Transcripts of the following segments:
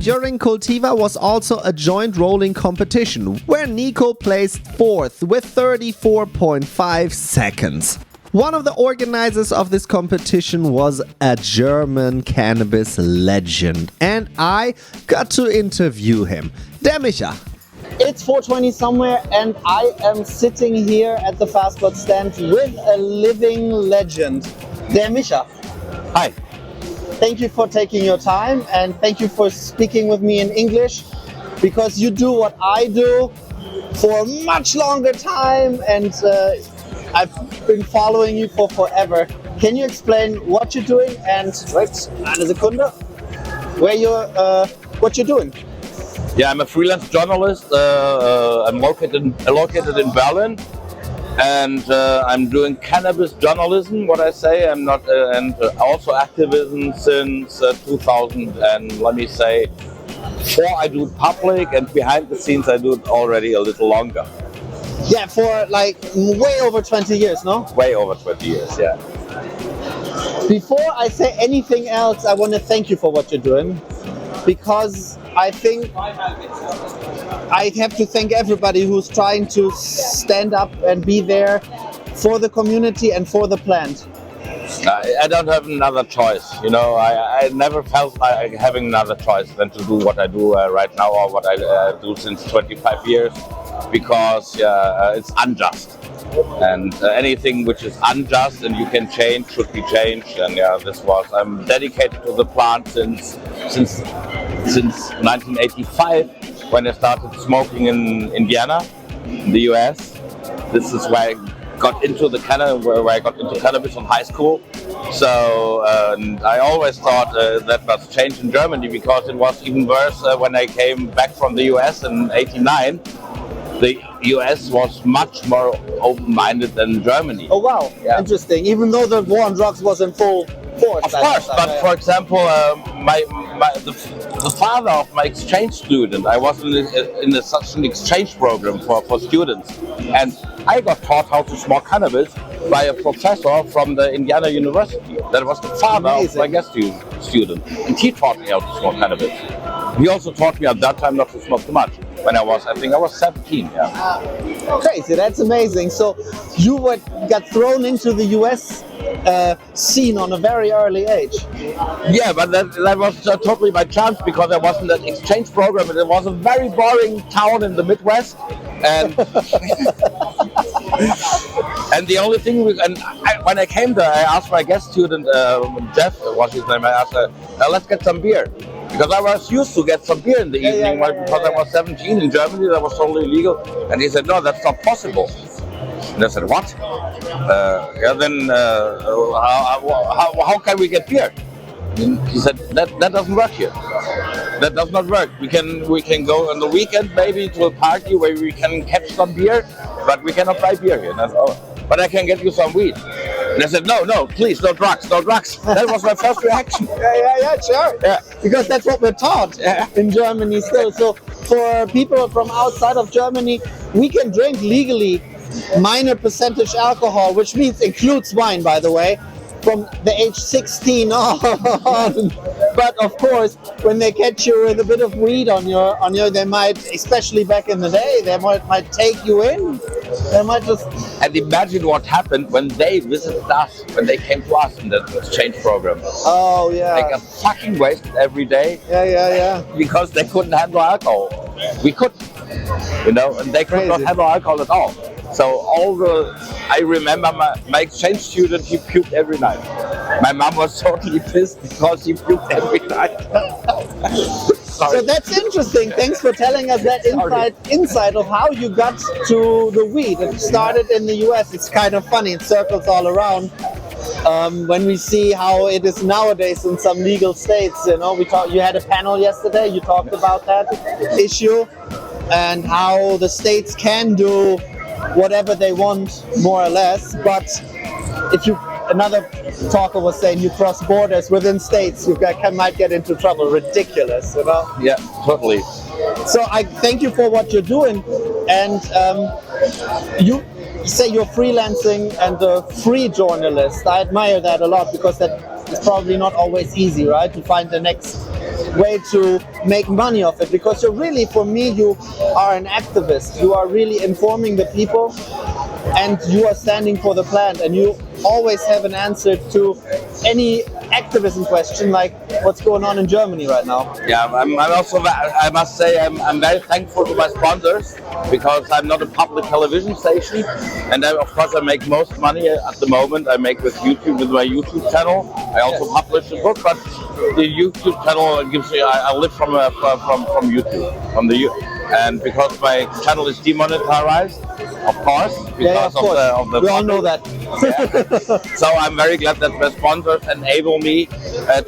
during Cultiva was also a joint rolling competition where Nico placed 4th with 34.5 seconds. One of the organizers of this competition was a German cannabis legend, and I got to interview him. Der Micha. It's 4:20 somewhere, and I am sitting here at the fast food stand with a living legend. Der Micha. Hi. Thank you for taking your time, and thank you for speaking with me in English, because you do what I do for a much longer time, and I've been following you for forever. Can you explain what you're doing and eine Sekunde, what you're doing? Yeah, I'm a freelance journalist. I'm located in Berlin, and I'm doing cannabis journalism. What I say, I'm not, and also activism since 2000. And let me say, before I do it public, and behind the scenes, I do it already a little longer. Yeah, for like way over 20 years, no? Way over 20 years, yeah. Before I say anything else, I want to thank you for what you're doing, because I think I have to thank everybody who's trying to stand up and be there for the community and for the plant. I don't have another choice, you know. I never felt like having another choice than to do what I do right now, or what I do since 25 years, because it's unjust. And anything which is unjust and you can change should be changed. And I'm dedicated to the plant since 1985, when I started smoking in Vienna, in the US. This is where I got into cannabis in high school. So and I always thought that must change in Germany, because it was even worse when I came back from the US in '89. The US was much more open-minded than Germany. Oh wow, yeah. Interesting. Even though the war on drugs was in full force. Of course, but for example, the father of my exchange student, I was in such an exchange program for students, and I got taught how to smoke cannabis by a professor from the Indiana University. That was the father of my guest student, and he taught me how to smoke cannabis. He also taught me at that time not to smoke too much. When I was 17, yeah. Crazy, that's amazing. So you got thrown into the US scene on a very early age. Yeah, but that was totally by chance, because I was in that exchange program, and it was a very boring town in the Midwest. And and the only thing, when I came there, I asked my guest student, Jeff, was his name, I asked her, let's get some beer. Because I was used to get some beer in the evening, because I was 17 in Germany, that was totally illegal. And he said, no, that's not possible. And I said, what? How can we get beer? And he said, that doesn't work here. That does not work. We can go on the weekend maybe to a party where we can catch some beer, but we cannot buy beer here. And I said, oh, but I can get you some weed. And I said, no, please, no drugs. That was my first reaction. Yeah, sure. Yeah. Because that's what we're taught in Germany still. So for people from outside of Germany, we can drink legally minor percentage alcohol, which means includes wine, by the way, from the age 16 on. But of course, when they catch you with a bit of weed on your, they might, especially back in the day, they might take you in. They might just. And imagine what happened when they visited us, when they came to us in the exchange program. Oh yeah. They got fucking wasted every day. Yeah. Because they couldn't handle alcohol. We could, and they could not handle alcohol at all. So I remember my exchange student, he puked every night. My mom was totally pissed because he puked every night. So that's interesting. Thanks for telling us that insight of how you got to the weed. It started in the US. It's kind of funny. It circles all around. When we see how it is nowadays in some legal states, you had a panel yesterday. You talked about that issue and how the states can do whatever they want, more or less. But if another talker was saying you cross borders within states, you might get into trouble. Ridiculous, Yeah, totally. So I thank you for what you're doing, and you say you're freelancing and a free journalist. I admire that a lot, because that it's probably not always easy, right, to find the next way to make money of it, because you're really, for me, you are an activist. You are really informing the people, and you are standing for the plant, and you always have an answer to any activism question, like what's going on in Germany right now. Yeah, I'm also, I must say, I'm very thankful to my sponsors, because I'm not a public television station, and of course I make most money at the moment. I make with YouTube, with my YouTube channel. I also publish a book, but the YouTube channel gives me, I live from YouTube, and because my channel is demonetized, of course, because of the we all know that. So I'm very glad that the sponsors enable me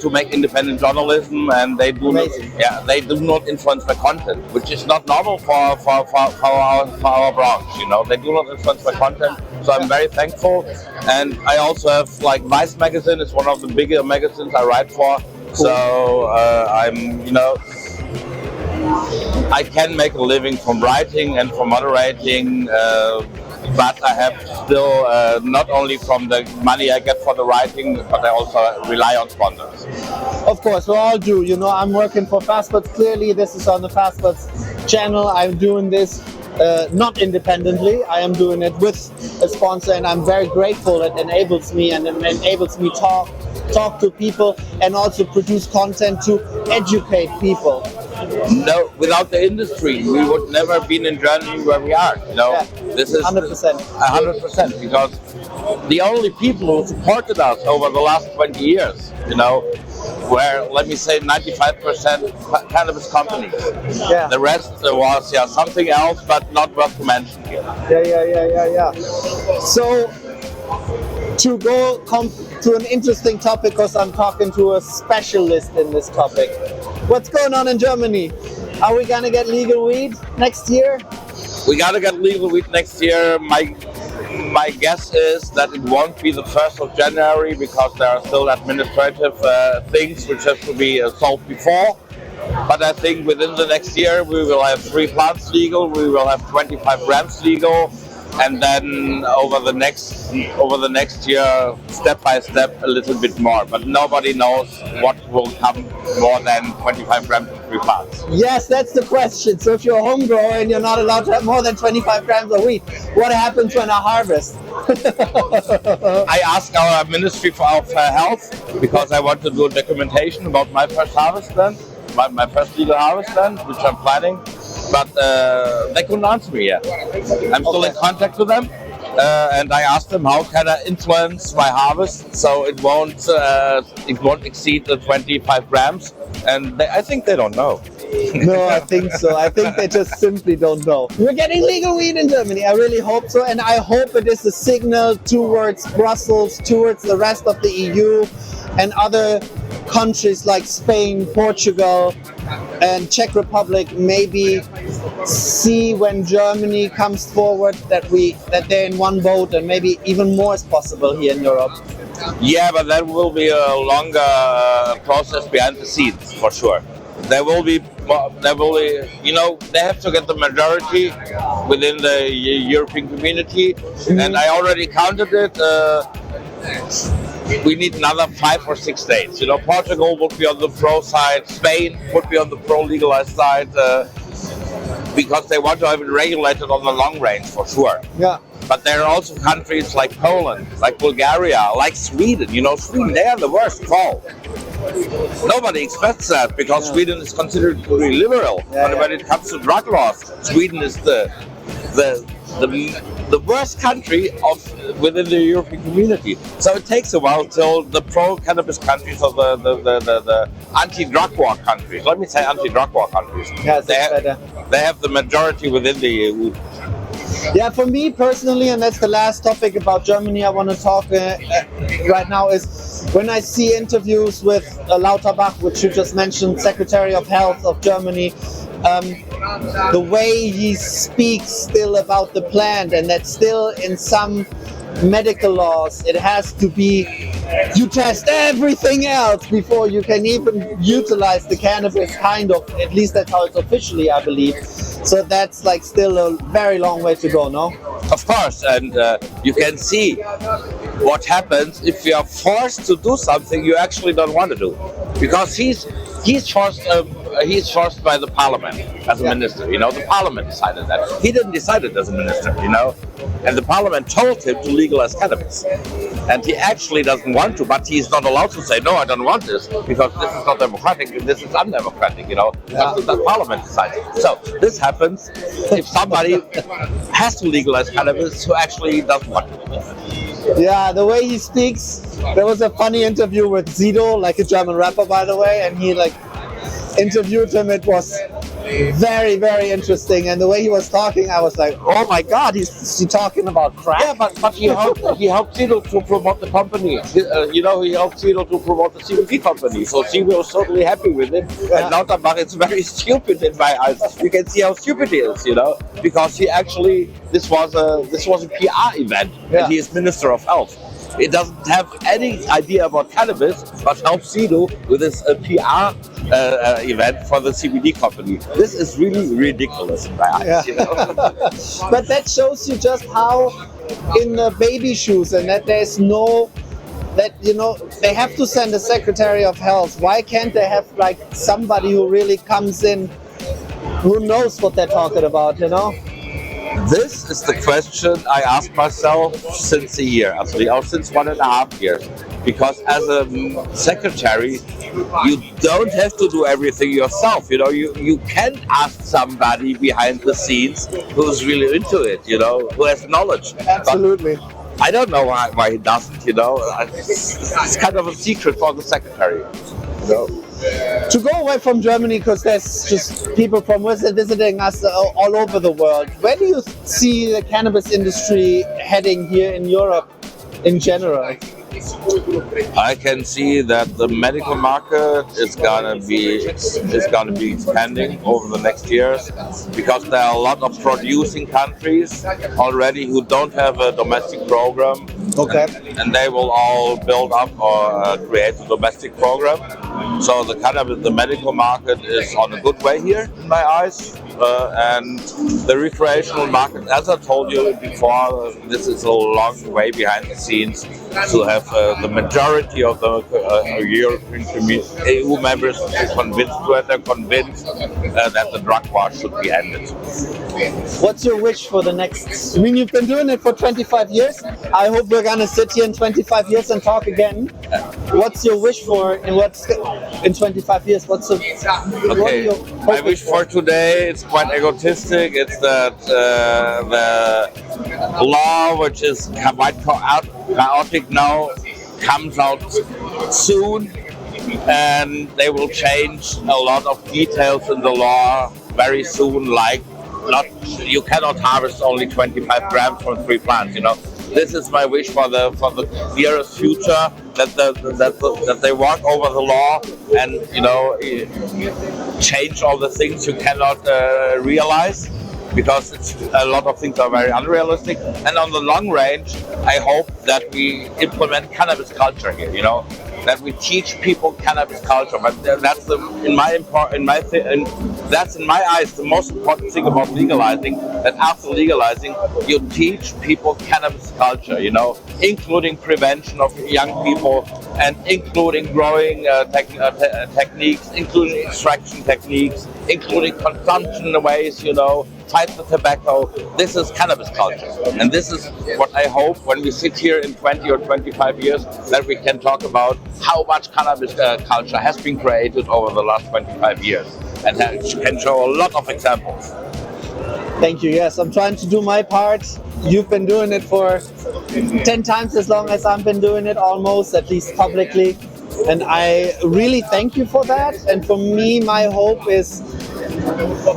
to make independent journalism, and they do not influence the content, which is not normal for our branch. You know, they do not influence the content. So I'm very thankful, and I also have, like, Vice magazine is one of the bigger magazines I write for. Cool. So I can make a living from writing and from moderating, but I have still not only from the money I get for the writing, but I also rely on sponsors. Of course, we all do. You know, I'm working for Fastbuds. Clearly, this is on the Fastbuds channel. I'm doing this not independently. I am doing it with a sponsor, and I'm very grateful. It enables me, and it enables me talk to people, and also produce content to educate people. No, without the industry, we would never have been in Germany where we are. You know, this is 100%. 100%, because the only people who supported us over the last 20 years, you know, were, let me say, 95% cannabis companies. Yeah. The rest was something else, but not worth to mention here. Yeah. So, to go to an interesting topic, because I'm talking to a specialist in this topic. What's going on in Germany? Are we gonna get legal weed next year? We gotta get legal weed next year. My guess is that it won't be the 1st of January, because there are still administrative things which have to be solved before. But I think within the next year we will have 3 plants legal, we will have 25 grams legal, and then over the next year, step by step, a little bit more. But nobody knows what will come more than 25 grams in 3 plants. Yes, that's the question. So if you're a home grower and you're not allowed to have more than 25 grams of weed, what happens when I harvest? I asked our Ministry of Health, because I want to do a documentation about my first harvest then, my first legal harvest then, which I'm planning. But they couldn't answer me yet. I'm still in contact with them, and I asked them how can I influence my harvest so it won't exceed the 25 grams, and I think they don't know. No, I think so. I think they just simply don't know. We're getting legal weed in Germany. I really hope so, and I hope it is a signal towards Brussels, towards the rest of the EU, and other countries like Spain, Portugal, and Czech Republic maybe see when Germany comes forward that they're in one boat, and maybe even more is possible here in Europe. Yeah, but that will be a longer process behind the scenes for sure. There will be, you know, they have to get the majority within the European community, and I already counted it. We need another 5 or 6 states. You know, Portugal would be on the pro side, Spain would be on the pro legalized side, because they want to have it regulated on the long range for sure. Yeah. But there are also countries like Poland, like Bulgaria, like Sweden. You know, Sweden, they are the worst of all. Nobody expects that, because Sweden is considered to be liberal. But when it comes to drug laws, Sweden is the worst country within the European community. So it takes a while till the pro-cannabis countries, or the anti-drug war countries, let me say anti-drug war countries, they have the majority within the EU. Yeah, for me personally, and that's the last topic about Germany I want to talk right now, is when I see interviews with Lauterbach, which you just mentioned, Secretary of Health of Germany, the way he speaks still about the plant, and that still in some medical laws it has to be, you test everything else before you can even utilize the cannabis, kind of, at least that's how it's officially, I believe. So that's like still a very long way to go, no? Of course, and you can see what happens if you are forced to do something you actually don't want to do, because he's forced by the parliament as a minister. The parliament decided that. He didn't decide it as a minister. And the parliament told him to legalize cannabis, and he actually doesn't want to, but he's not allowed to say no, I don't want this, because this is not democratic, this is undemocratic. Because the parliament decides. So this happens if somebody has to legalize cannabis who actually doesn't want to. Yeah, the way he speaks. There was a funny interview with Sido, like a German rapper, by the way, and he interviewed him. It was very, very interesting, and the way he was talking, I was like, oh my god, he's talking about crack. Yeah, but he helped Sido to promote the company. He helped Sido to promote the CBD company. So Sido was totally happy with it. And Lauterbach is very stupid in my eyes. You can see how stupid he is, because he actually this was a PR event, and he is Minister of Health. He doesn't have any idea about cannabis, but helps Sido with this PR event for the CBD company. This is really ridiculous in my eyes. But that shows you just how in the baby shoes, and that there's no, they have to send a Secretary of Health. Why can't they have somebody who really comes in, who knows what they're talking about, This is the question I ask myself since a year, actually, or since 1.5 years. Because as a secretary, you don't have to do everything yourself. You can ask somebody behind the scenes who's really into it, who has knowledge. Absolutely. But I don't know why he doesn't, It's kind of a secret for the secretary. To go away from Germany, because there's just people from visiting us all over the world, where do you see the cannabis industry heading here in Europe in general? I can see that the medical market is gonna be expanding over the next years, because there are a lot of producing countries already who don't have a domestic program. Okay. And they will all build up or create a domestic program. So the medical market is on a good way here in my eyes. And the recreational market, as I told you before, this is a long way behind the scenes to have the majority of the European EU members convinced that the drug war should be ended. What's your wish for the next? I mean, you've been doing it for 25 years. I hope we're gonna sit here in 25 years and talk again. What's your wish for in 25 years? Okay, my wish for today, it's quite egotistic. It's that the law, which is quite chaotic now, comes out soon, and they will change a lot of details in the law very soon, like you cannot harvest only 25 grams from 3 plants. This is my wish for the nearest future, that they walk over the law and change all the things you cannot realize, because a lot of things are very unrealistic. And on the long range, I hope that we implement cannabis culture here. That we teach people cannabis culture, but that's in my eyes the most important thing about legalizing. That after legalizing, you teach people cannabis culture, including prevention of young people, and including growing techniques, including extraction techniques, including consumption ways, types of tobacco. This is cannabis culture, and this is what I hope when we sit here in 20 or 25 years, that we can talk about how much cannabis culture has been created over the last 25 years, and can show a lot of examples. Thank you. Yes, I'm trying to do my part. You've been doing it for 10 times as long as I've been doing it, almost, at least publicly. And I really thank you for that. And for me, my hope is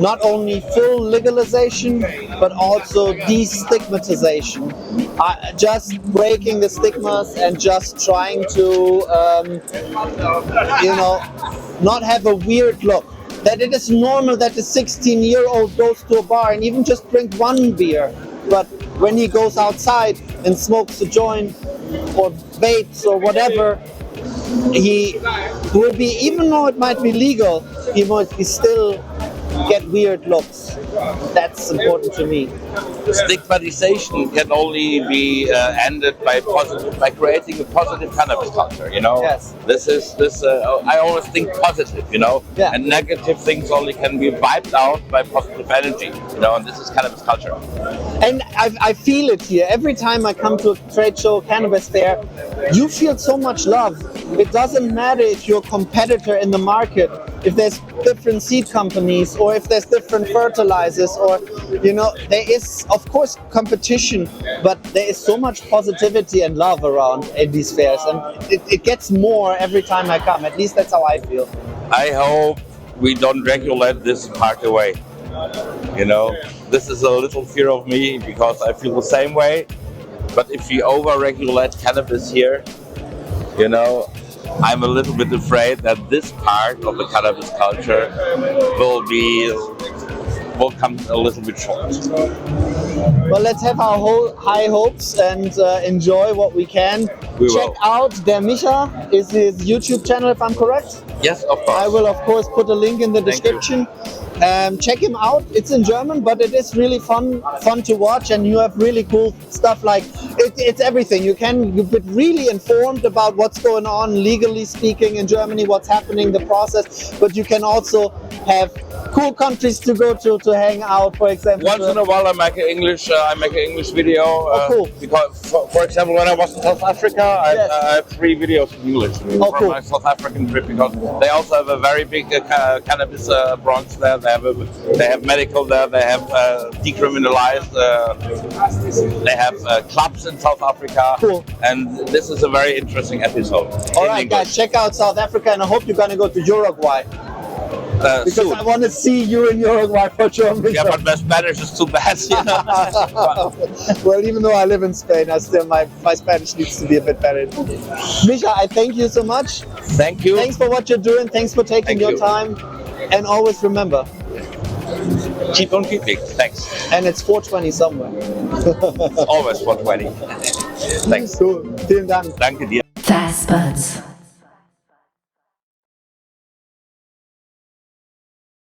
not only full legalization, but also destigmatization. Just breaking the stigmas and just trying to, not have a weird look. That it is normal that a 16-year-old goes to a bar and even just drink one beer. But when he goes outside and smokes a joint or vapes or whatever, he will be, even though it might be legal, he might be still get weird looks. That's important to me. Stigmatization can only be ended by creating a positive cannabis culture. You know, Yes. I always think positive. You know, Yeah. and negative things only can be wiped out by positive energy. You know, and this is cannabis culture. And I feel it here. Every time I come to a trade show, cannabis fair, you feel so much love. It doesn't matter if you're a competitor in the market, if there's different seed companies, or if there's different fertilizers, or, you know, there is, of course, competition, but there is so much positivity and love around in these fairs. And it gets more every time I come. At least that's how I feel. I hope we don't regulate this part away. You know, this is a little fear of me because I feel the same way. But if we over-regulate cannabis here, you know, I'm a little bit afraid that this part of the cannabis culture will come a little bit short. Well, let's have our whole high hopes and enjoy what we can. We Check will. out Der Micha is his YouTube channel, if I'm correct. Yes, of course. I will, of course, put a link in the Thank you. description. Check him out. It's in German, but it is really fun to watch, and you have really cool stuff. Like it's everything. You get really informed about what's going on legally speaking in Germany, what's happening, the process. But you can also have cool countries to go to hang out. For example, Once in a while, I make an English video. cool. Because, for example, when I was in South Africa, Yes. I have 3 videos in English from cool. my South African trip, because they also have a very big cannabis branch there. They have medical there. They have decriminalized. They have clubs in South Africa. Cool. And this is a very interesting episode. All in right, English. guys, check out South Africa, and I hope you're gonna go to Uruguay, because Soon. I want to see you in Uruguay for Germany. Yeah, but my Spanish is too bad. You know? Well, even though I live in Spain, I still my Spanish needs to be a bit better. Micha, I thank you so much. Thank you. Thanks for what you're doing. Thanks for taking Thank your you. time. And always remember, Keep on keeping. Thanks. and it's 420 somewhere. Always 420. Thanks. So, vielen Dank. Danke dir. Fast Buds.